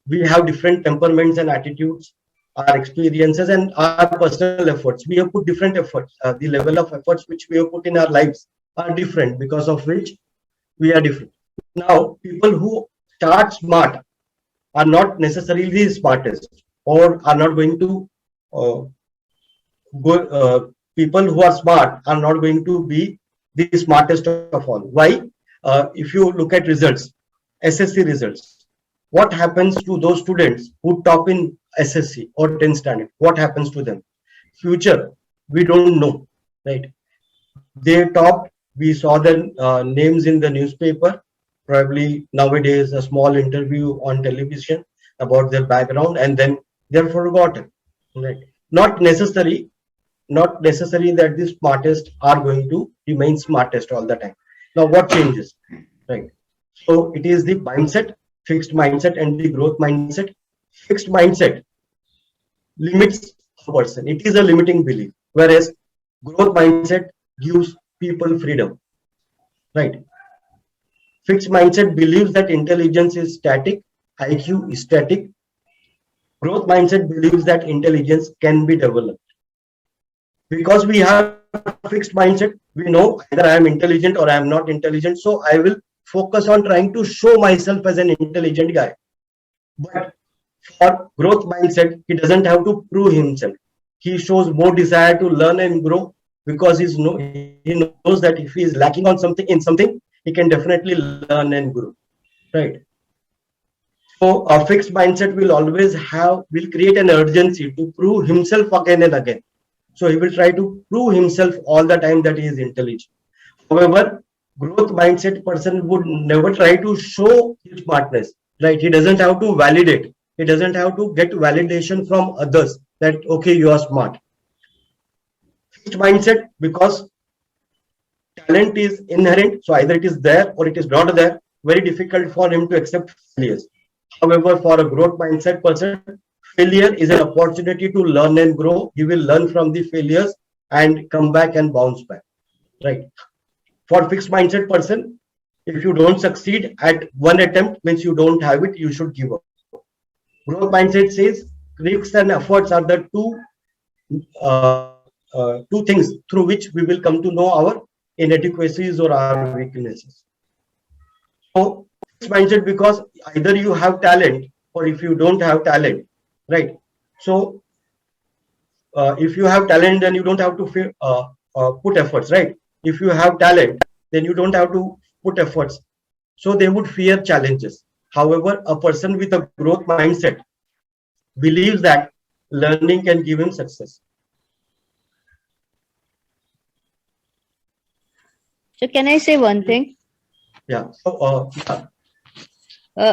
we have different temperaments and attitudes, our experiences and our personal efforts. We have put different efforts. The level of efforts which we have put in our lives are different, because of which we are different. Now, people who start smart are not necessarily the smartest, or are not going to uh, go. People who are smart are not going to be the smartest of all. Why? If you look at results, SSC results, what happens to those students who top in SSC or 10th standard? What happens to them? Future, we don't know, right? They topped. We saw their names in the newspaper. Probably nowadays, a small interview on television about their background, and then they're forgotten. Right? Not necessary. Not necessary that the smartest are going to remain smartest all the time. Now, what changes? Right. So it is the mindset, fixed mindset, and the growth mindset. Fixed mindset limits a person. It is a limiting belief, whereas growth mindset gives people freedom. Right. Fixed mindset believes that intelligence is static, IQ is static. Growth mindset believes that intelligence can be developed. Because we have fixed mindset, we know either I am intelligent or I am not intelligent. So I will focus on trying to show myself as an intelligent guy. But for growth mindset, he doesn't have to prove himself. He shows more desire to learn and grow, because he knows that if he is lacking on something, he can definitely learn and grow. Right. So a fixed mindset will create an urgency to prove himself again and again. So he will try to prove himself all the time that he is intelligent. However, growth mindset person would never try to show his smartness. Right? He doesn't have to validate. He doesn't have to get validation from others that okay, you are smart. Fixed mindset, because talent is inherent, so either it is there or it is not there. Very difficult for him to accept failures. However, for a growth mindset person, failure is an opportunity to learn and grow. He will learn from the failures and come back and bounce back. Right. For fixed mindset person, if you don't succeed at one attempt, means you don't have it, you should give up. Growth mindset says risks and efforts are the two things through which we will come to know our inadequacies or our weaknesses. So fixed mindset, because either you have talent or if you don't have talent, right? So if you have talent, then you don't have to put efforts, right? If you have talent, then you don't have to put efforts. So they would fear challenges. However, a person with a growth mindset believes that learning can give him success. So can I say one thing? Yeah. So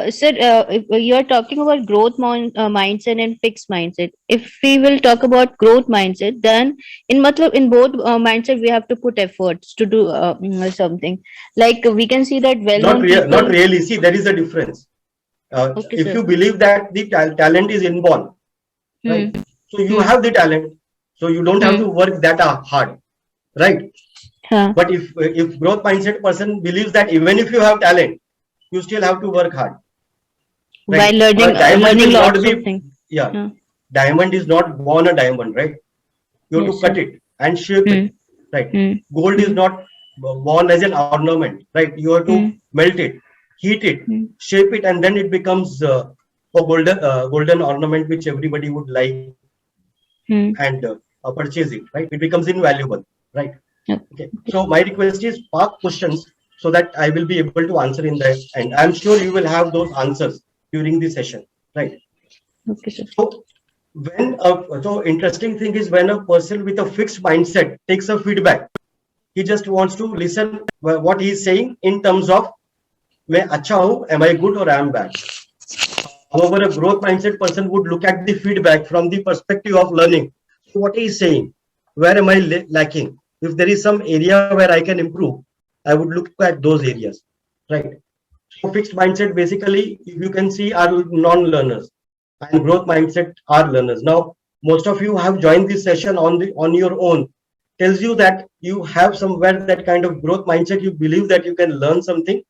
Sir, if you are talking about mindset and fixed mindset. If we will talk about growth mindset, then in both mindset we have to put efforts to do something. Like we can see that well-known not people. really. See, there is a difference. Okay, If sir. you believe that the talent is inborn, right? Hmm. So you Hmm. have the talent, so you don't have Hmm. to work that hard, right? Huh. But if growth mindset person believes that even if you have talent, you still have to work hard, While right? A diamond learning will not lots of be, things. yeah, Huh. diamond is not born a diamond, right? You have to Yes, sir. cut it and shape Hmm. it, right? Hmm. Gold is Hmm. not born as an ornament, right? You have to Hmm. melt it, heat it, Hmm. shape it, and then it becomes a golden ornament which everybody would like Hmm. and purchase it, right? It becomes invaluable, right? Okay. Okay. So my request is park questions so that I will be able to answer in the end. I'm sure you will have those answers during the session, right? Okay, sir. So so interesting thing is when a person with a fixed mindset takes a feedback, he just wants to listen what he is saying in terms of मैं अच्छा हूँ, am I good or am bad. However, a growth mindset person would look at the feedback from the perspective of learning. So what he is saying, where am I lacking? If there is some area where I can improve, I would look at those areas, right? So fixed mindset basically, if you can see, are non-learners, and growth mindset are learners. Now, most of you have joined this session on your own. Tells you that you have somewhere that kind of growth mindset. You believe that you can learn something,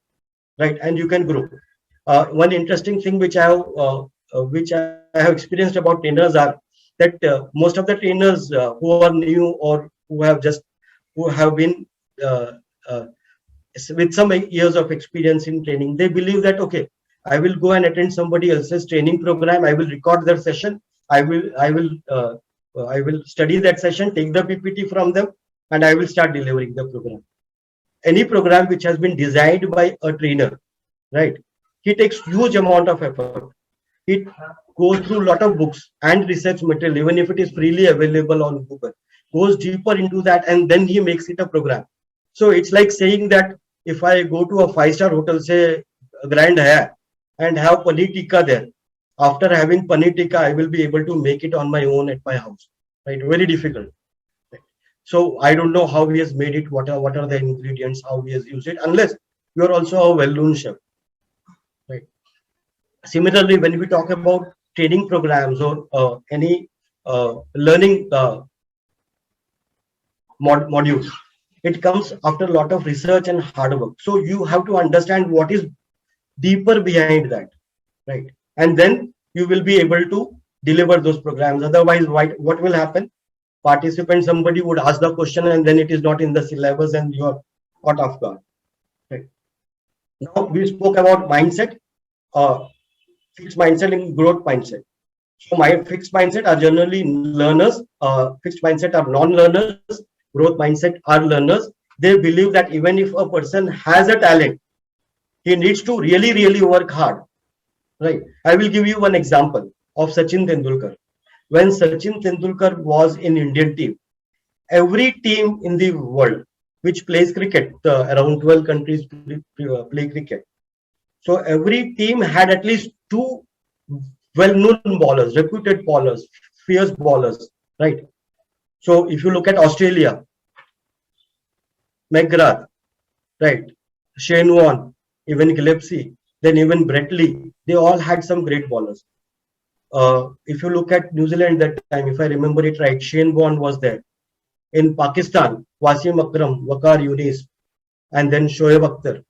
right, and you can grow. One interesting thing which I have which I have experienced about trainers are that most of the trainers who are new or who have been uh, uh, with some years of experience in training, they believe that okay, I will go and attend somebody else's training program. I will record their session. I will study that session, take the PPT from them, and I will start delivering the program. Any program which has been designed by a trainer, right? He takes huge amount of effort. He goes through a lot of books and research material, even if it is freely available on Google. Goes deeper into that, and then he makes it a program. So it's like saying that if I go to a five-star hotel, say Grand Hyatt, and have paneer tikka there, after having paneer tikka, I will be able to make it on my own at my house. Right? Very difficult. Right? So I don't know how he has made it. What are the ingredients? How he has used it? Unless you are also a well-known chef. Right? Similarly, when we talk about training programs or any learning modules, it comes after a lot of research and hard work. So you have to understand what is deeper behind that, right? And then you will be able to deliver those programs. Otherwise, what will happen? Participant, somebody would ask the question and then it is not in the syllabus and you are caught off guard. Right. Now we spoke about mindset, uh, fixed mindset and growth mindset. So my fixed mindset are generally learners. Fixed mindset are non-learners. Growth mindset are learners. They believe that even if a person has a talent, he needs to really work hard. Right. I will give you one example of Sachin Tendulkar. When Sachin Tendulkar was in Indian team, every team in the world which plays cricket, around 12 countries play cricket. So every team had at least two well-known bowlers, reputed bowlers, fierce bowlers, right? So if you look at Australia, McGrath, right, Shane Warne, even Gillespie, then even Brett Lee, they all had some great bowlers. If you look at New Zealand that time, if I remember it right, Shane Warne was there. In Pakistan, Wasim Akram, Waqar Yunis, and then Shoaib Akhtar.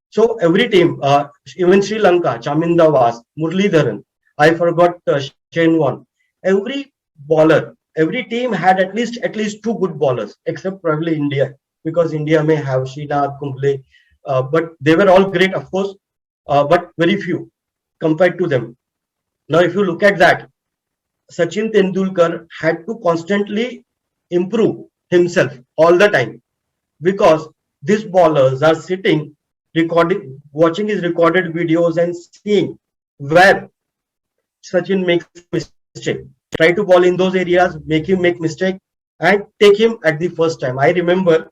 So every team, even Sri Lanka, Chaminda Vas, Muralidharan, I forgot Shane Warne. Every bowler, every team had at least two good bowlers, except probably India, because India may have Srinath, Kumble, but they were all great, of course, but very few compared to them. Now, if you look at that, Sachin Tendulkar had to constantly improve himself all the time because these bowlers are sitting, recording, watching his recorded videos and seeing where Sachin makes mistake. Try to ball in those areas, make him make mistake, and take him at the first time. I remember,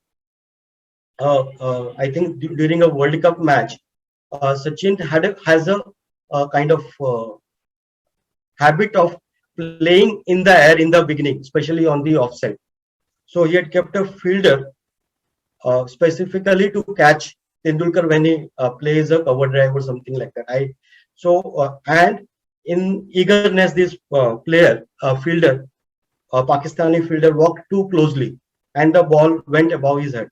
I think during a World Cup match, Sachin has a kind of habit of playing in the air in the beginning, especially on the offside. So he had kept a fielder specifically to catch Tendulkar when he plays a cover drive or something like that. And in eagerness, this fielder, Pakistani fielder, walked too closely, and the ball went above his head.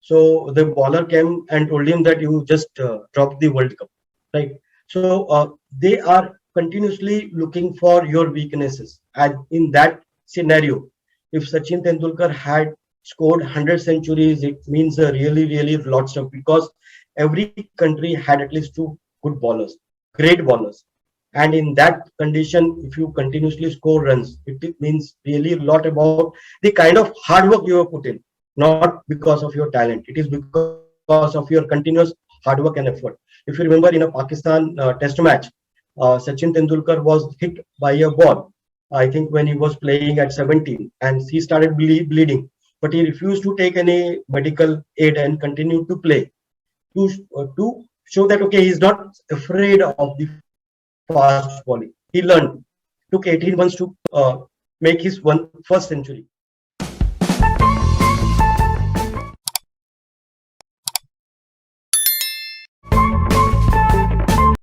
So the bowler came and told him that you just dropped the World Cup, right? So they are continuously looking for your weaknesses, and in that scenario, if Sachin Tendulkar had scored 100 centuries, it means really lots of, because every country had at least two good bowlers, great bowlers. And in that condition, if you continuously score runs, it means really a lot about the kind of hard work you have put in, not because of your talent. It is because of your continuous hard work and effort. If you remember in a Pakistan test match, Sachin Tendulkar was hit by a ball, I think when he was playing at 17, and he started bleeding, but he refused to take any medical aid and continued to play to show that okay, he's not afraid of the fast bowling. He learned. Took 18 months to make his first century.